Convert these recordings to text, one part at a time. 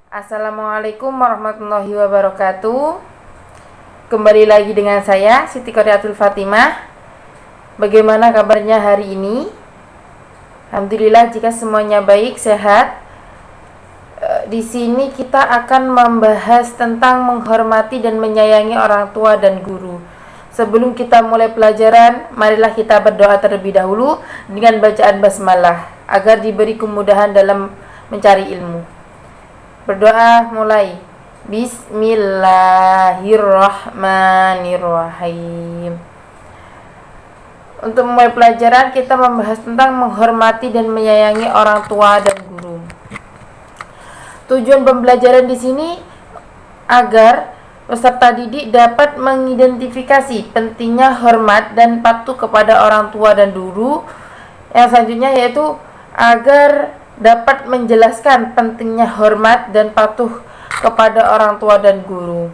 Assalamualaikum warahmatullahi wabarakatuh. Kembali lagi dengan saya Siti Qoriatul Fatimah. Bagaimana kabarnya hari ini? Alhamdulillah jika semuanya baik, sehat. Di sini kita akan membahas tentang menghormati dan menyayangi orang tua dan guru. Sebelum kita mulai pelajaran, marilah kita berdoa terlebih dahulu dengan bacaan basmalah agar diberi kemudahan dalam mencari ilmu. Berdoa mulai. Bismillahirrahmanirrahim. Untuk mulai pelajaran, kita membahas tentang menghormati dan menyayangi orang tua dan guru. Tujuan pembelajaran di sini agar peserta didik dapat mengidentifikasi pentingnya hormat dan patuh kepada orang tua dan guru. Yang selanjutnya yaitu agar dapat menjelaskan pentingnya hormat dan patuh kepada orang tua dan guru.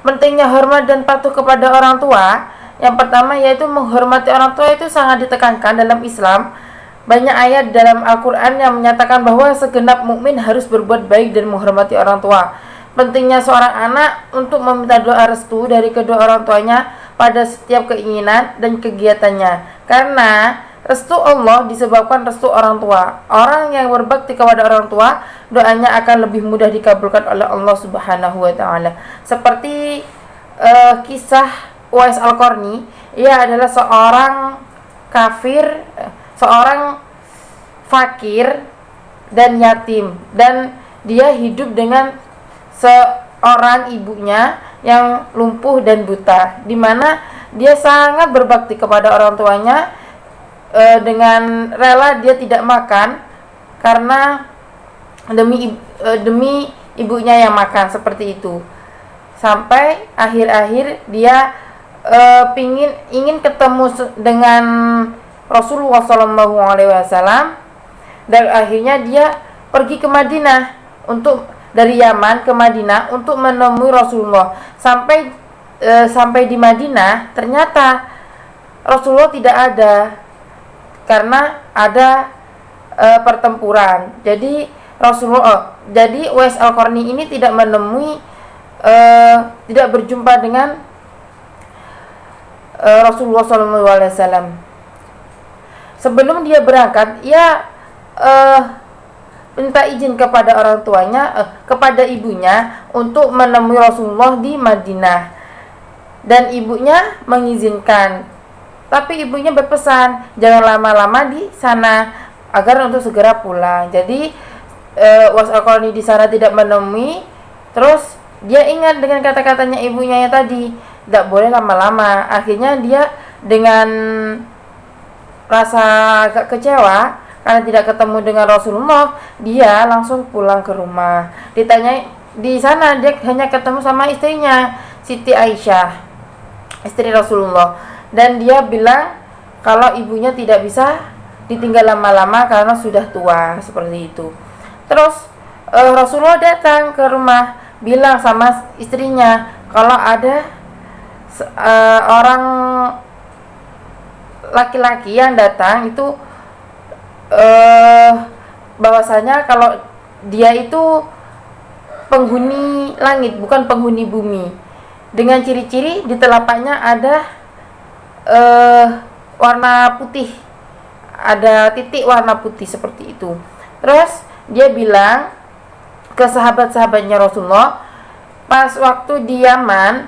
Pentingnya hormat dan patuh kepada orang tua, yang pertama yaitu menghormati orang tua itu sangat ditekankan dalam Islam. Banyak ayat dalam Al-Quran yang menyatakan bahwa segenap mukmin harus berbuat baik dan menghormati orang tua. Pentingnya seorang anak untuk meminta doa restu dari kedua orang tuanya pada setiap keinginan dan kegiatannya, karena restu Allah disebabkan restu orang tua. Orang yang berbakti kepada orang tua, doanya akan lebih mudah dikabulkan oleh Allah Subhanahu wa taala. Seperti kisah Uwais Al-Qarni, ia adalah seorang kafir, seorang fakir dan yatim, dan dia hidup dengan seorang ibunya yang lumpuh dan buta, di mana dia sangat berbakti kepada orang tuanya. Dengan rela dia tidak makan karena demi ibunya yang makan, seperti itu. Sampai akhir-akhir dia ingin ketemu dengan Rasulullah SAW, dan akhirnya dia pergi ke Madinah dari Yaman ke Madinah untuk menemui Rasulullah. Sampai di Madinah ternyata Rasulullah tidak ada karena ada pertempuran. Jadi Uwais Al-Qarni ini tidak berjumpa dengan Rasulullah SAW. Sebelum dia berangkat, ia minta izin kepada orang tuanya, kepada ibunya untuk menemui Rasulullah di Madinah, dan ibunya mengizinkan. Tapi ibunya berpesan jangan lama-lama di sana agar untuk segera pulang. Jadi Uwais Al-Qarni di sana tidak menemui. Terus dia ingat dengan kata-katanya ibunya yang tadi, tidak boleh lama-lama. Akhirnya dia dengan rasa agak kecewa karena tidak ketemu dengan Rasulullah, dia langsung pulang ke rumah. Ditanya di sana, dia hanya ketemu sama istrinya, Siti Aisyah, istri Rasulullah. Dan dia bilang kalau ibunya tidak bisa ditinggal lama-lama karena sudah tua, seperti itu. Terus Rasulullah datang ke rumah, bilang sama istrinya kalau ada orang laki-laki yang datang itu bahwasanya kalau dia itu penghuni langit, bukan penghuni bumi. Dengan ciri-ciri di telapaknya ada warna putih, ada titik warna putih, seperti itu. Terus dia bilang ke sahabat-sahabatnya Rasulullah, pas waktu di Yaman,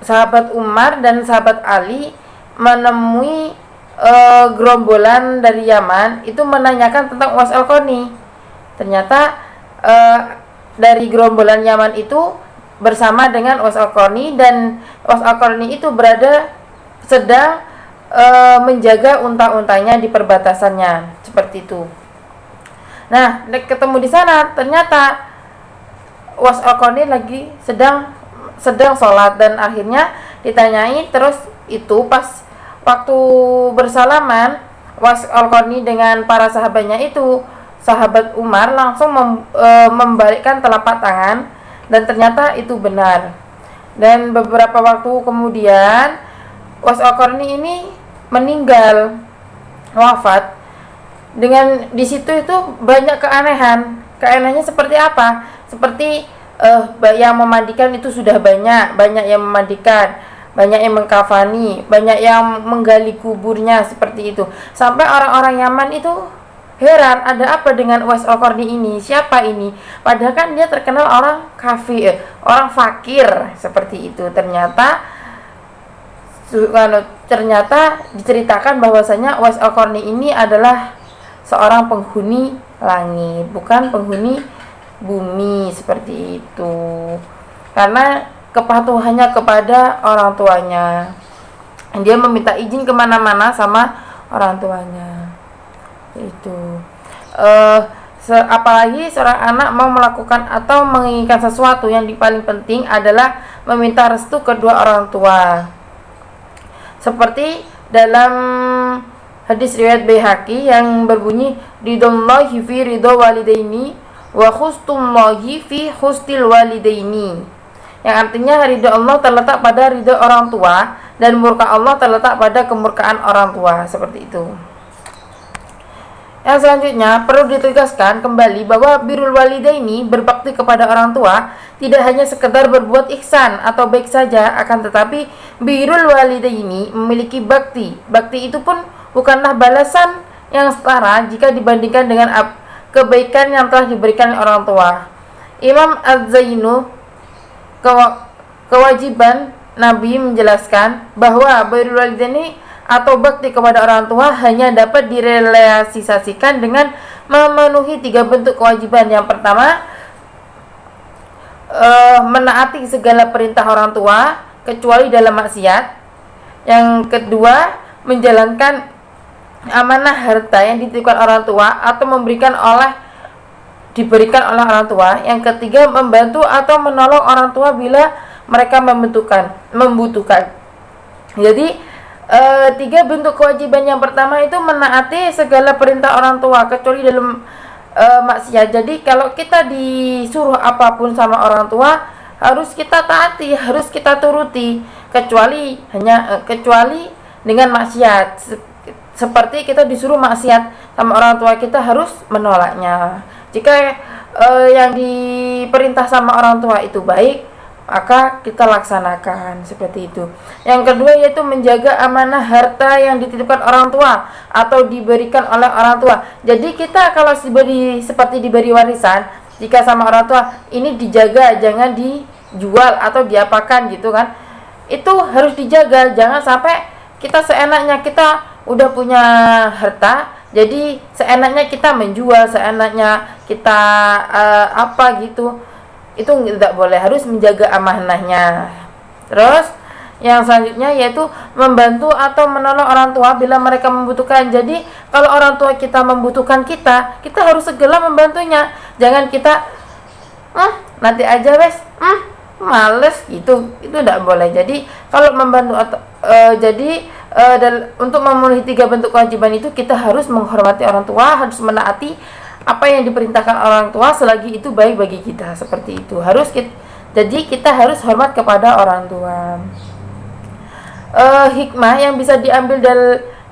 sahabat Umar dan sahabat Ali menemui gerombolan dari Yaman itu menanyakan tentang Uwais Al-Qarni. Ternyata dari gerombolan Yaman itu bersama dengan Uwais Al-Qarni, dan Uwais Al-Qarni itu sedang menjaga unta-untanya di perbatasannya, seperti itu. Nah, ketemu di sana, ternyata Uwais Al-Qarni lagi sedang sholat, dan akhirnya ditanyai. Terus itu pas waktu bersalaman, Uwais Al-Qarni dengan para sahabatnya itu, sahabat Umar langsung membalikkan telapak tangan, dan ternyata itu benar. Dan beberapa waktu kemudian Uwais Al-Qarni ini meninggal, wafat. dengan di situ itu banyak keanehan. Keanehannya seperti apa? Seperti yang memandikan itu sudah banyak yang memandikan, banyak yang mengkafani, banyak yang menggali kuburnya seperti itu. Sampai orang-orang Yaman itu heran, ada apa dengan Uwais Al-Qarni ini? Siapa ini? Padahal kan dia terkenal orang kafir, orang fakir seperti itu. Ternyata diceritakan bahwasanya Uwais Al-Qarni ini adalah seorang penghuni langit, bukan penghuni bumi seperti itu. Karena kepatuhannya kepada orang tuanya, dia meminta izin kemana-mana sama orang tuanya. Itu apalagi seorang anak mau melakukan atau menginginkan sesuatu, yang paling penting adalah meminta restu kedua orang tua. Seperti dalam hadis riwayat Baihaqi yang berbunyi, ridallahi fi ridha walidaini wa khustullahi fi khustil walidaini, yang artinya ridha Allah terletak pada ridha orang tua dan murka Allah terletak pada kemurkaan orang tua, seperti itu. Yang selanjutnya perlu ditegaskan kembali bahwa birrul walidaini, berbakti kepada orang tua, tidak hanya sekedar berbuat ihsan atau baik saja, akan tetapi birrul walidaini memiliki bakti. Bakti itu pun bukanlah balasan yang setara jika dibandingkan dengan kebaikan yang telah diberikan orang tua. Imam Az-Zainu, kewajiban Nabi, menjelaskan bahwa birrul walidaini atau bakti kepada orang tua hanya dapat direalisasikan dengan memenuhi 3 bentuk kewajiban. Yang pertama, menaati segala perintah orang tua kecuali dalam maksiat. Yang kedua, menjalankan amanah harta yang dititipkan orang tua atau diberikan oleh orang tua. Yang ketiga, membantu atau menolong orang tua bila mereka membutuhkan. Jadi 3 bentuk kewajiban. Yang pertama itu menaati segala perintah orang tua kecuali dalam maksiat. Jadi kalau kita disuruh apapun sama orang tua, harus kita taati, harus kita turuti, kecuali dengan maksiat. Seperti kita disuruh maksiat sama orang tua, kita harus menolaknya. Jika yang diperintah sama orang tua itu baik, maka kita laksanakan, seperti itu. Yang kedua yaitu menjaga amanah harta yang dititipkan orang tua atau diberikan oleh orang tua. Jadi kita kalau seperti diberi warisan, jika sama orang tua, ini dijaga, jangan dijual atau diapakan gitu kan. Itu harus dijaga, jangan sampai kita seenaknya, kita udah punya harta, jadi seenaknya kita menjual, seenaknya kita apa gitu. Itu tidak boleh, harus menjaga amanahnya. Terus yang selanjutnya yaitu membantu atau menolong orang tua bila mereka membutuhkan. Jadi kalau orang tua kita membutuhkan kita harus segera membantunya. Jangan kita nanti aja wes, males gitu. Itu tidak boleh. Jadi kalau membantu atau untuk memenuhi 3 bentuk kewajiban itu, kita harus menghormati orang tua, harus menaati apa yang diperintahkan orang tua selagi itu baik bagi kita, seperti itu. Jadi kita harus hormat kepada orang tua. Hikmah yang bisa diambil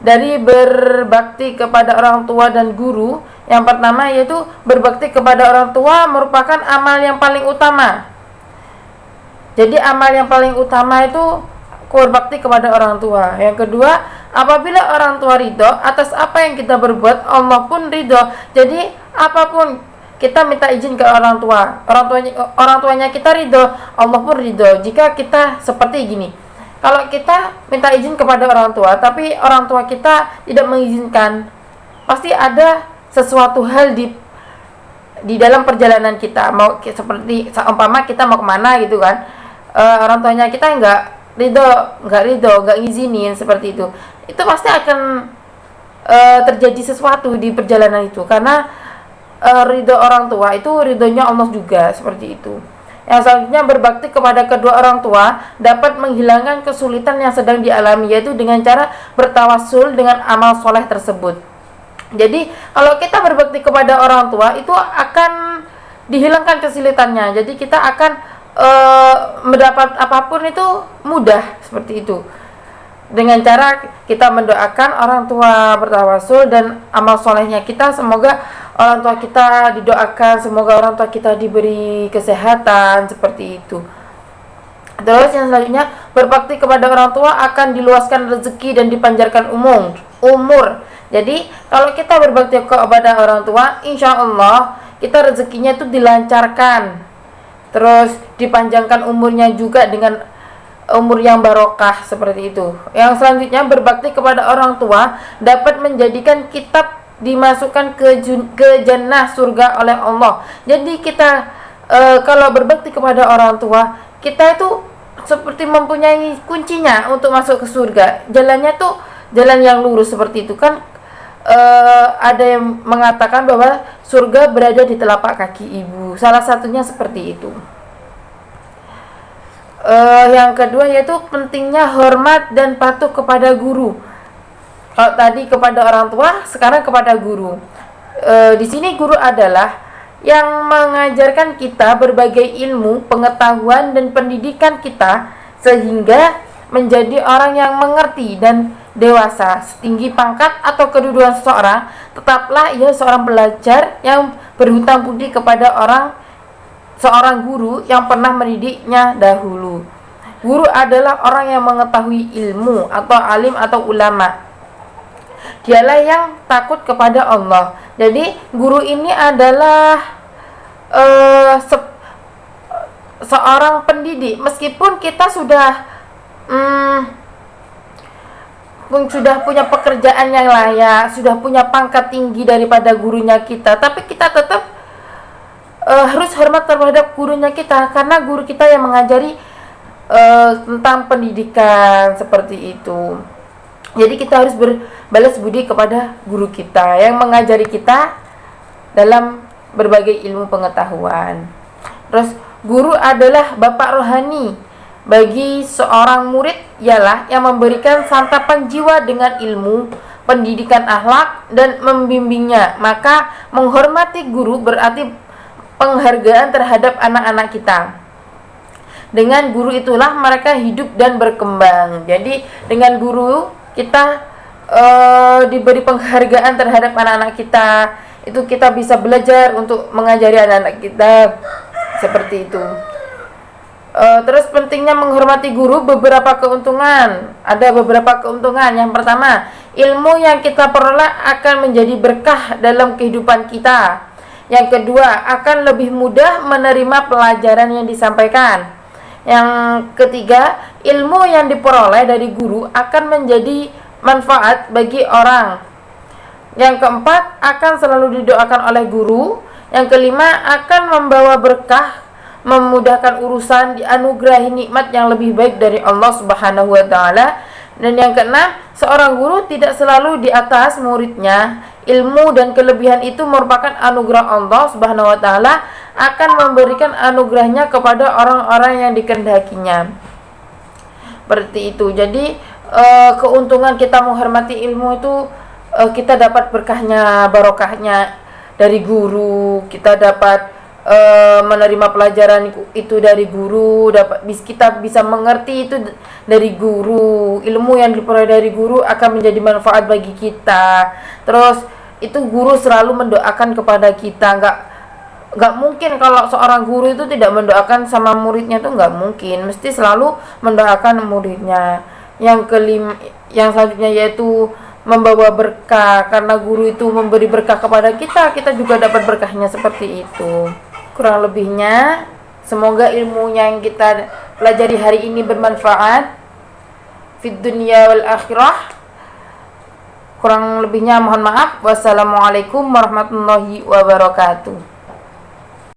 dari berbakti kepada orang tua dan guru, yang pertama yaitu berbakti kepada orang tua merupakan amal yang paling utama. Jadi amal yang paling utama itu berbakti kepada orang tua. Yang kedua, apabila orang tua ridho atas apa yang kita berbuat, Allah pun ridho. Jadi apapun kita minta izin ke orang tuanya kita ridho, Allah pun ridho. Jika kita seperti gini, kalau kita minta izin kepada orang tua tapi orang tua kita tidak mengizinkan, pasti ada sesuatu hal di dalam perjalanan kita. Seperti umpama kita mau kemana gitu kan, orang tuanya kita nggak ngizinin, seperti itu pasti akan terjadi sesuatu di perjalanan itu, karena ridho orang tua itu ridhonya Allah juga, seperti itu. Yang selanjutnya, berbakti kepada kedua orang tua dapat menghilangkan kesulitan yang sedang dialami, yaitu dengan cara bertawassul dengan amal soleh tersebut. Jadi kalau kita berbakti kepada orang tua itu akan dihilangkan kesulitannya, jadi kita akan mendapat apapun itu mudah, seperti itu. dengan cara kita mendoakan orang tua bertawasul dan amal solehnya kita, semoga orang tua kita didoakan, semoga orang tua kita diberi kesehatan, seperti itu. Terus yang selanjutnya, berbakti kepada orang tua akan diluaskan rezeki dan dipanjangkan umur. Jadi kalau kita berbakti kepada orang tua, insya Allah kita rezekinya itu dilancarkan, terus dipanjangkan umurnya juga dengan umur yang barokah, seperti itu. Yang selanjutnya, berbakti kepada orang tua dapat menjadikan kita dimasukkan ke jannah surga oleh Allah. Jadi kita kalau berbakti kepada orang tua, kita itu seperti mempunyai kuncinya untuk masuk ke surga. Jalannya tuh jalan yang lurus, seperti itu kan. Ada yang mengatakan bahwa surga berada di telapak kaki ibu. Salah satunya seperti itu. Yang kedua yaitu pentingnya hormat dan patuh kepada guru. Kalau tadi kepada orang tua, sekarang kepada guru. Di sini guru adalah yang mengajarkan kita berbagai ilmu, pengetahuan dan pendidikan kita sehingga menjadi orang yang mengerti dan dewasa. Setinggi pangkat atau kedudukan seseorang, tetaplah ia seorang pelajar yang berhutang budi kepada seorang guru yang pernah mendidiknya dahulu. Guru adalah orang yang mengetahui ilmu atau alim atau ulama. Dialah yang takut kepada Allah. Jadi guru ini adalah seorang pendidik. Meskipun kita sudah punya pekerjaan yang layak, sudah punya pangkat tinggi daripada gurunya kita, tapi kita tetap harus hormat terhadap gurunya kita, karena guru kita yang mengajari tentang pendidikan, seperti itu. Jadi kita harus berbalas budi kepada guru kita yang mengajari kita dalam berbagai ilmu pengetahuan. Terus guru adalah bapak rohani bagi seorang murid, ialah yang memberikan santapan jiwa dengan ilmu, pendidikan akhlak dan membimbingnya. Maka menghormati guru berarti penghargaan terhadap anak-anak kita. Dengan guru itulah mereka hidup dan berkembang. Jadi dengan guru kita diberi penghargaan terhadap anak-anak kita. Itu kita bisa belajar untuk mengajari anak-anak kita, seperti itu. Terus pentingnya menghormati guru, beberapa keuntungan. Ada beberapa keuntungan. Yang pertama, ilmu yang kita peroleh akan menjadi berkah dalam kehidupan kita. Yang kedua, akan lebih mudah menerima pelajaran yang disampaikan. Yang ketiga, ilmu yang diperoleh dari guru akan menjadi manfaat bagi orang. Yang keempat, akan selalu didoakan oleh guru. Yang kelima, akan membawa berkah, memudahkan urusan, dianugerahi nikmat yang lebih baik dari Allah Subhanahu wa taala. Dan yang keenam, seorang guru tidak selalu di atas muridnya. Ilmu dan kelebihan itu merupakan anugerah Allah Subhanahu wa taala, akan memberikan anugerahnya kepada orang-orang yang dikehendakinya. Seperti itu. Jadi keuntungan kita menghormati ilmu itu, kita dapat berkahnya, barokahnya dari guru, kita dapat menerima pelajaran itu dari guru, kita bisa mengerti itu dari guru. Ilmu yang diperoleh dari guru akan menjadi manfaat bagi kita. Terus itu guru selalu mendoakan kepada kita. Nggak mungkin kalau seorang guru itu tidak mendoakan sama muridnya, itu nggak mungkin. Mesti selalu mendoakan muridnya. Yang selanjutnya yaitu membawa berkah, karena guru itu memberi berkah kepada kita, kita juga dapat berkahnya, seperti itu. Kurang lebihnya, semoga ilmu yang kita pelajari hari ini bermanfaat fid dunya wal akhirah. Kurang lebihnya mohon maaf. Wassalamualaikum warahmatullahi wabarakatuh.